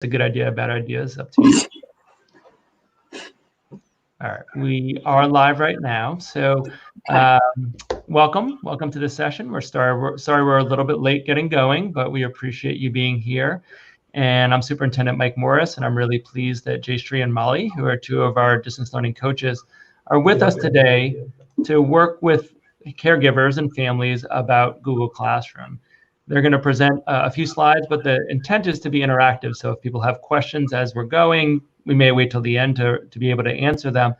a good idea, a bad idea is up to you. All right, we are live right now. So welcome to the session. We're sorry we're a little bit late getting going, but we appreciate you being here. And I'm Superintendent Mike Morris, and I'm really pleased that Jayshree and Molly, who are two of our distance learning coaches, are with us today to work with caregivers and families about Google Classroom. They're going to present a few slides, but the intent is to be interactive. So if people have questions as we're going, we may wait till the end to be able to answer them.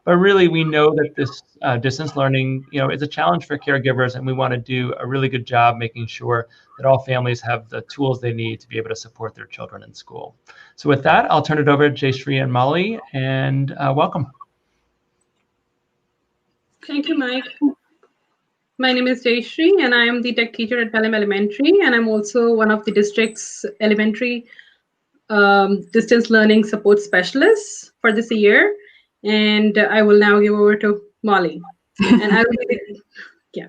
But really, we know that this distance learning, is a challenge for caregivers, and we want to do a really good job making sure that all families have the tools they need to be able to support their children in school. So with that, I'll turn it over to Jayshree and Molly, and welcome. Thank you, Mike. My name is Jayshree, and I am the tech teacher at Pelham Elementary, and I'm also one of the district's elementary distance learning support specialists for this year. And I will now give over to Molly. And I will, yeah.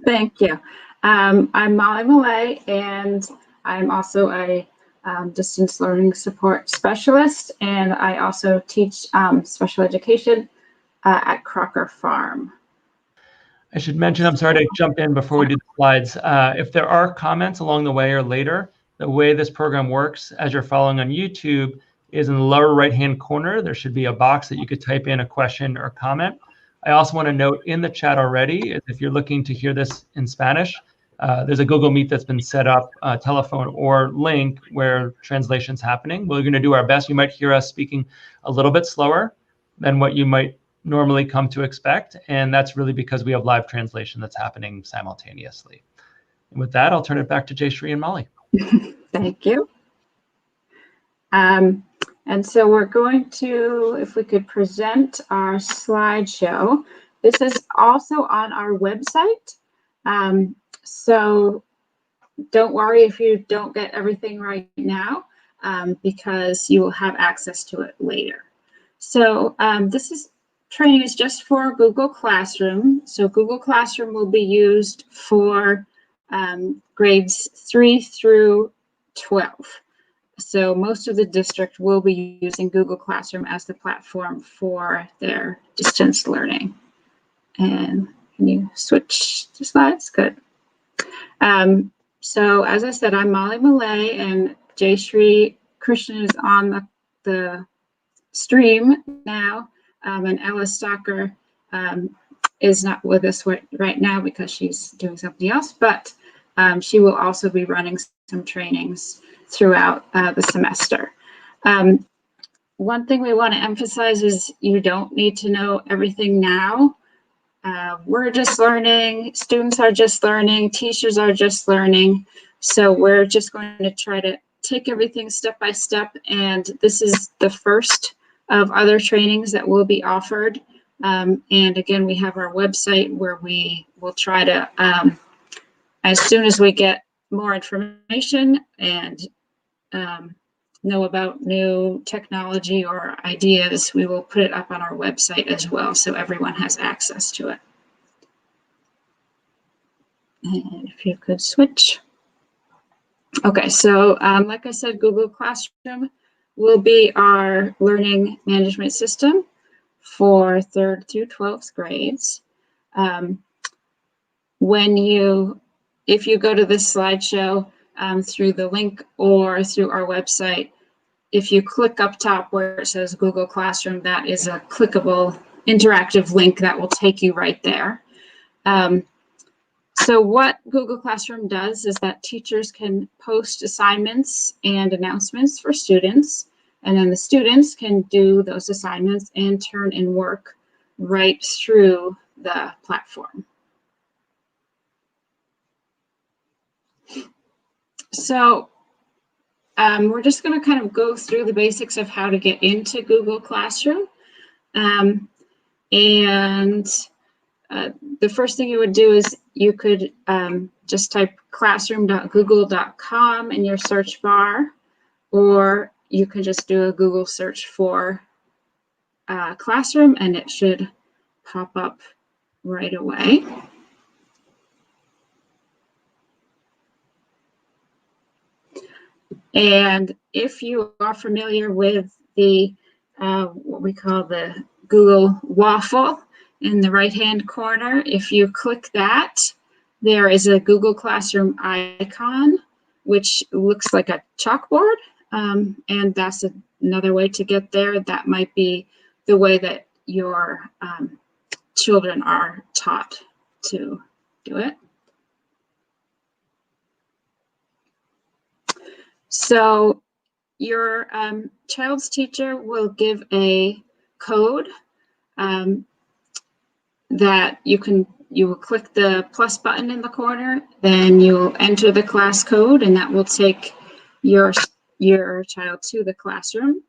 Thank you. I'm Molly Millay, and I'm also a distance learning support specialist, and I also teach special education at Crocker Farm. I should mention, I'm sorry to jump in before we do the slides. If there are comments along the way or later, the way this program works as you're following on YouTube is in the lower right-hand corner. There should be a box that you could type in a question or comment. I also want to note in the chat already, if you're looking to hear this in Spanish, there's a Google Meet that's been set up, telephone or link where translation's happening. We're going to do our best. You might hear us speaking a little bit slower than what you might normally come to expect, and that's really because we have live translation that's happening simultaneously. And with that, I'll turn it back to Jayshree and Molly. Thank you. And so we're going to, if we could present our slideshow. This is also on our website. So don't worry if you don't get everything right now, because you will have access to it later. So this training is just for Google Classroom. So Google Classroom will be used for grades 3 through 12. So most of the district will be using Google Classroom as the platform for their distance learning. And can you switch the slides? Good. So as I said, I'm Molly Millay, and Jayshree Krishnan is on the stream now. And Ella Stocker is not with us right now because she's doing something else, but she will also be running some trainings throughout the semester. One thing we want to emphasize is you don't need to know everything now. We're just learning, students are just learning, teachers are just learning. So we're just going to try to take everything step by step, and this is the first of other trainings that will be offered. And again, we have our website where we will try to, as soon as we get more information and know about new technology or ideas, we will put it up on our website as well, so everyone has access to it. And if you could switch. Okay, so like I said, Google Classroom will be our learning management system for 3rd through 12th grades. If you go to this slideshow through the link or through our website, if you click up top where it says Google Classroom, that is a clickable interactive link that will take you right there. So what Google Classroom does is that teachers can post assignments and announcements for students, and then the students can do those assignments and turn in work right through the platform. So we're just going to kind of go through the basics of how to get into Google Classroom. The first thing you would do is you could just type classroom.google.com in your search bar, or you could just do a Google search for Classroom and it should pop up right away. And if you are familiar with the what we call the Google waffle in the right-hand corner, if you click that, there is a Google Classroom icon, which looks like a chalkboard, and that's another way to get there. That might be the way that your children are taught to do it. So your child's teacher will give a code that you will click the plus button in the corner, then you'll enter the class code, and that will take your child to the classroom.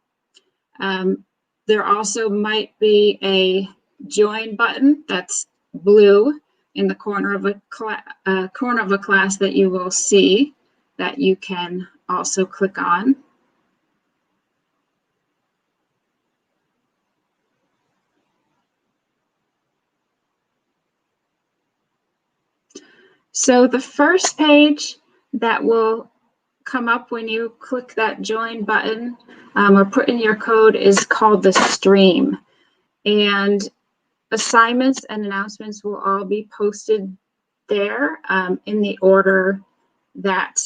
There also might be a join button that's blue in the corner of a class that you will see that you can also click on. So the first page that will come up when you click that join button or put in your code is called the stream. And assignments and announcements will all be posted there in the order that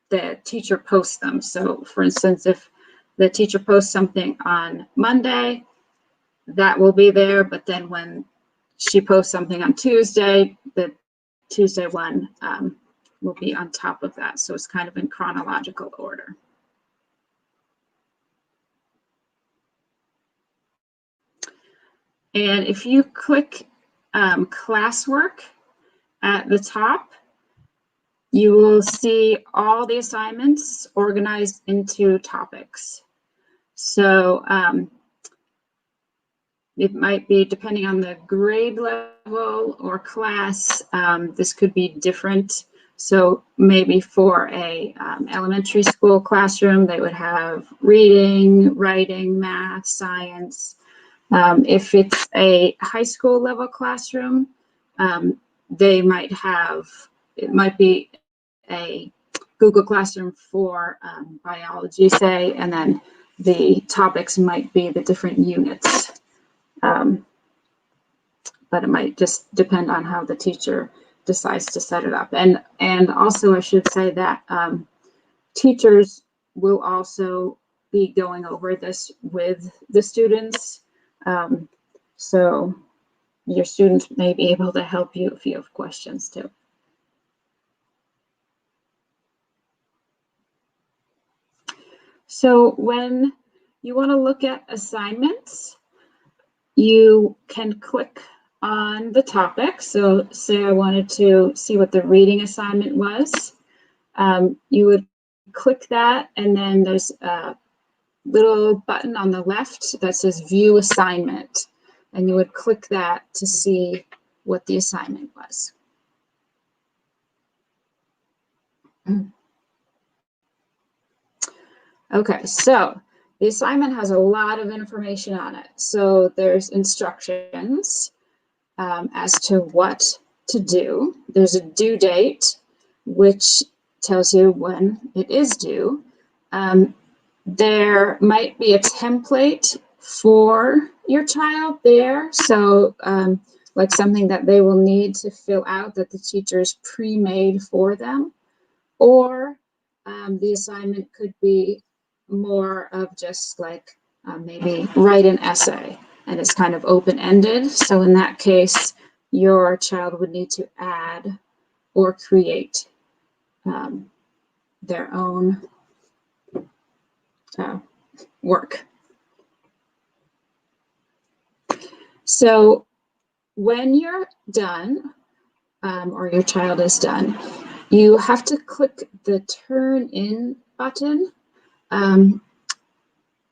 the teacher posts them. So for instance, if the teacher posts something on Monday, that will be there, but then when she posts something on Tuesday, the Tuesday one will be on top of that. So it's kind of in chronological order. And if you click Classwork at the top, you will see all the assignments organized into topics. So it might be, depending on the grade level or class, this could be different. So maybe for a elementary school classroom, they would have reading, writing, math, science. If it's a high school level classroom, they might have, it might be a Google Classroom for biology, say, and then the topics might be the different units. But it might just depend on how the teacher decides to set it up. And also I should say that teachers will also be going over this with the students. So your students may be able to help you if you have questions too. So when you want to look at assignments, you can click on the topic. So say I wanted to see what the reading assignment was. You would click that, and then there's a little button on the left that says View Assignment. And you would click that to see what the assignment was. Okay, so the assignment has a lot of information on it. So there's instructions as to what to do. There's a due date, which tells you when it is due. There might be a template for your child there. So like something that they will need to fill out that the teacher's pre-made for them. Or the assignment could be more of just like maybe write an essay, and it's kind of open-ended. So in that case, your child would need to add or create their own work. So when you're done, or your child is done, you have to click the Turn In button.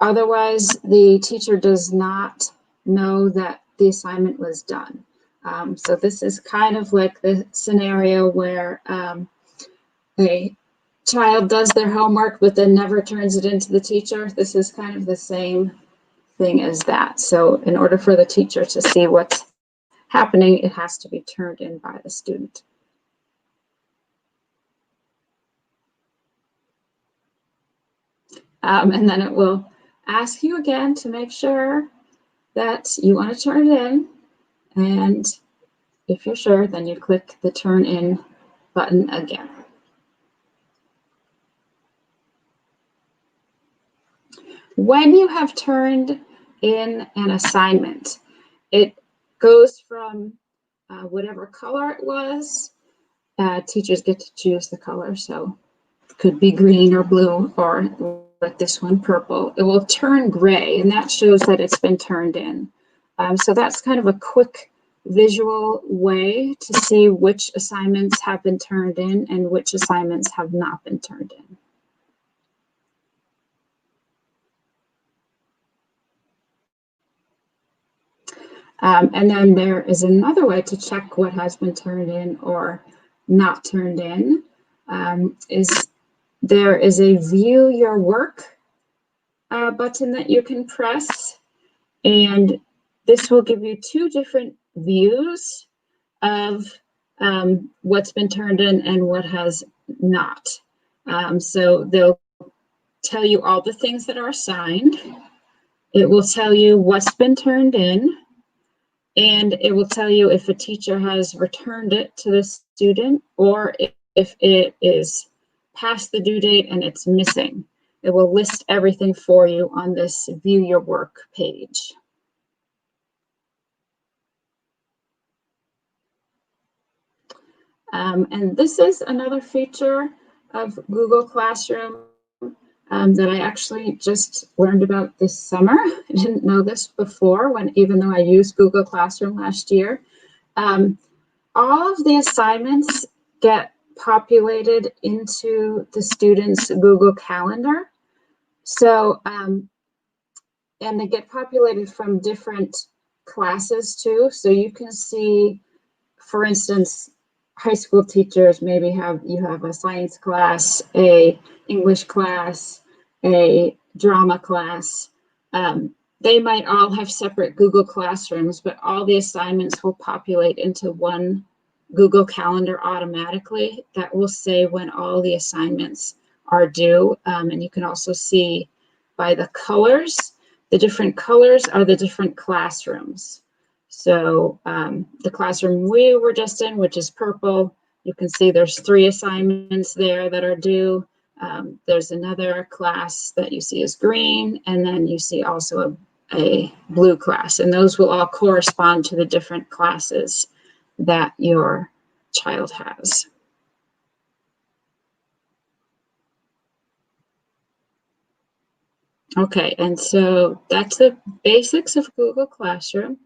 Otherwise, the teacher does not know that the assignment was done. So this is kind of like the scenario where a child does their homework but then never turns it into the teacher. This is kind of the same thing as that. So in order for the teacher to see what's happening, it has to be turned in by the student. And then it will ask you again to make sure that you want to turn it in. And if you're sure, then you click the Turn In button again. When you have turned in an assignment, it goes from whatever color it was. Teachers get to choose the color, so it could be green or blue, or like this one, purple. It will turn gray, and that shows that it's been turned in. So that's kind of a quick visual way to see which assignments have been turned in and which assignments have not been turned in. And then there is another way to check what has been turned in or not turned in. There is a View Your Work button that you can press, and this will give you two different views of what's been turned in and what has not. So they'll tell you all the things that are assigned. It will tell you what's been turned in, and it will tell you if a teacher has returned it to the student or if it is past the due date and it's missing. It will list everything for you on this View Your Work page. And this is another feature of Google Classroom that I actually just learned about this summer. I didn't know this before, even though I used Google Classroom last year. All of the assignments get populated into the student's Google Calendar. So, and they get populated from different classes too. So you can see, for instance, high school teachers maybe you have a science class, a English class, a drama class. They might all have separate Google Classrooms, but all the assignments will populate into one Google Calendar automatically. That will say when all the assignments are due. And you can also see by the colors, the different colors are the different classrooms. So the classroom we were just in, which is purple, you can see there's 3 assignments there that are due. There's another class that you see is green, and then you see also a blue class, and those will all correspond to the different classes that your child has. Okay, and so that's the basics of Google Classroom.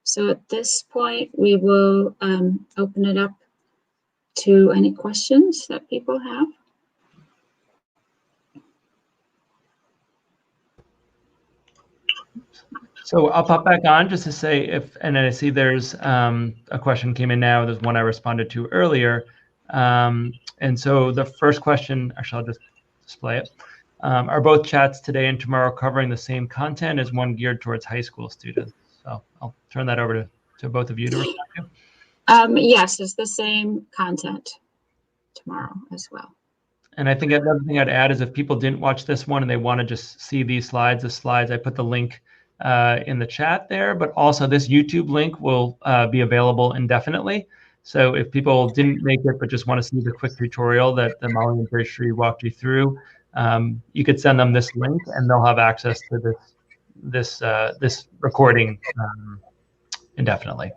So at this point, we will open it up to any questions that people have. So I'll pop back on just to say and I see there's a question came in now. There's one I responded to earlier. And so the first question, actually, I'll just display it. Are both chats today and tomorrow covering the same content as one geared towards high school students? So I'll turn that over to both of you to respond to. Yes, it's the same content tomorrow as well. And I think another thing I'd add is if people didn't watch this one and they want to just see the slides, I put the link in the chat there, but also this YouTube link will be available indefinitely. So if people didn't make it but just want to see the quick tutorial that Molly and Jayshree walked you through, you could send them this link and they'll have access to this recording indefinitely.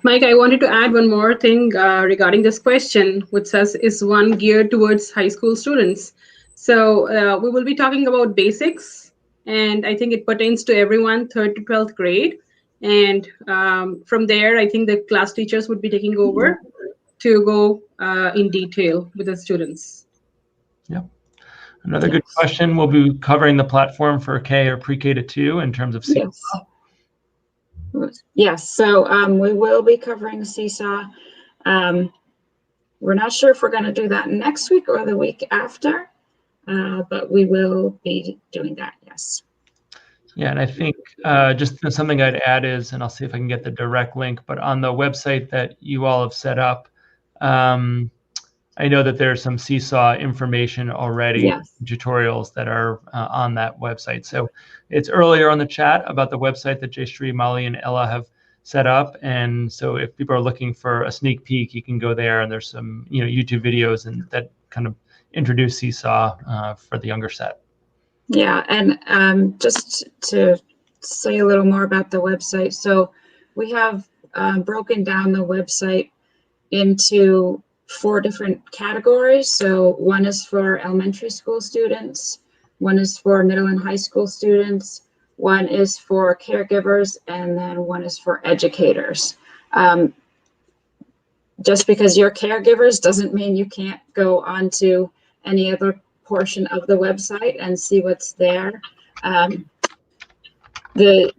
Mike, I wanted to add one more thing regarding this question, which says, is one geared towards high school students? So we will be talking about basics, and I think it pertains to everyone, 3rd to 12th grade. And from there, I think the class teachers would be taking over to go in detail with the students. Yep. Another good question. We'll be covering the platform for K or pre-K to 2 in terms of Seesaw. Yes, so we will be covering Seesaw. We're not sure if we're going to do that next week or the week after, but we will be doing that, yes. Yeah, and I think just something I'd add is, and I'll see if I can get the direct link, but on the website that you all have set up, I know that there's some Seesaw information already, Yes. tutorials that are on that website. So it's earlier on the chat about the website that Jayshree, Molly, and Ella have set up. And so if people are looking for a sneak peek, you can go there, and there's some YouTube videos and that kind of introduce Seesaw for the younger set. Yeah, and just to say a little more about the website. So we have broken down the website into 4 different categories. So one is for elementary school students, one is for middle and high school students, one is for caregivers, and then one is for educators. Just because you're caregivers doesn't mean you can't go onto any other portion of the website and see what's there. The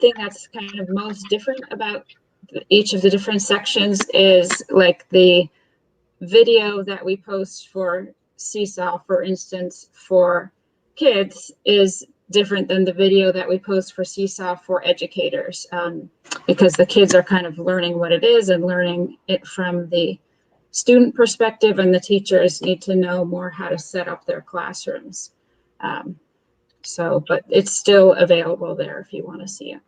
thing that's kind of most different about each of the different sections is like the video that we post for Seesaw, for instance, for kids is different than the video that we post for Seesaw for educators, because the kids are kind of learning what it is and learning it from the student perspective, and the teachers need to know more how to set up their classrooms. But it's still available there if you want to see it.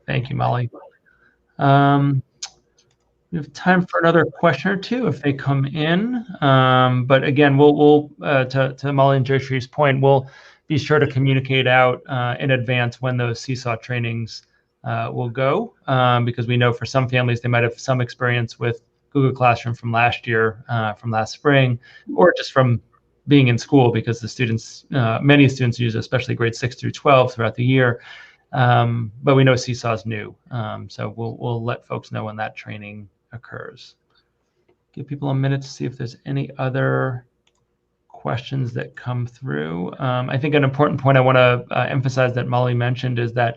Thank you, Molly. We have time for another question or two if they come in. But again, we'll to Molly and Jayshree's point, we'll be sure to communicate out in advance when those Seesaw trainings will go, because we know for some families they might have some experience with Google Classroom from last year, from last spring, or just from being in school, because the students, many students use it, especially grades 6 through 12 throughout the year. But we know Seesaw is new, so we'll let folks know when that training occurs. Give people a minute to see if there's any other questions that come through. I think an important point I want to emphasize that Molly mentioned is that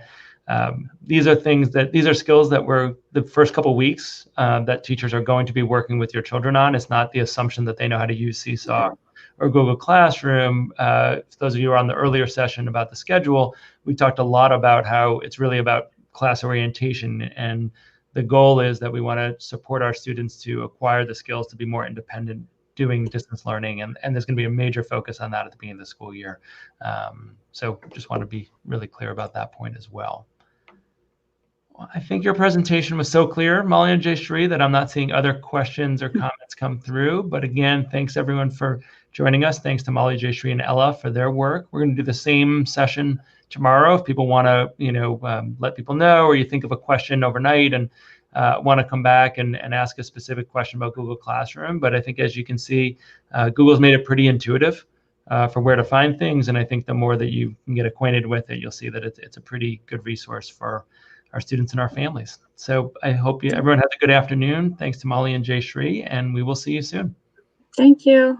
these are skills that were the first couple of weeks that teachers are going to be working with your children on. It's not the assumption that they know how to use Seesaw or Google Classroom. For those of you who are on the earlier session about the schedule, we talked a lot about how it's really about class orientation, and the goal is that we want to support our students to acquire the skills to be more independent doing distance learning, and there's going to be a major focus on that at the beginning of the school year. So just want to be really clear about that point as well. I think your presentation was so clear, Molly and Jayshree, that I'm not seeing other questions or comments come through. But again, thanks everyone for joining us. Thanks to Molly, Jayshree, and Ella for their work. We're going to do the same session tomorrow. If people want to, let people know, or you think of a question overnight and want to come back and ask a specific question about Google Classroom. But I think, as you can see, Google's made it pretty intuitive for where to find things. And I think the more that you can get acquainted with it, you'll see that it's a pretty good resource for our students and our families. So I hope everyone has a good afternoon. Thanks to Molly and Jayshree, and we will see you soon. Thank you.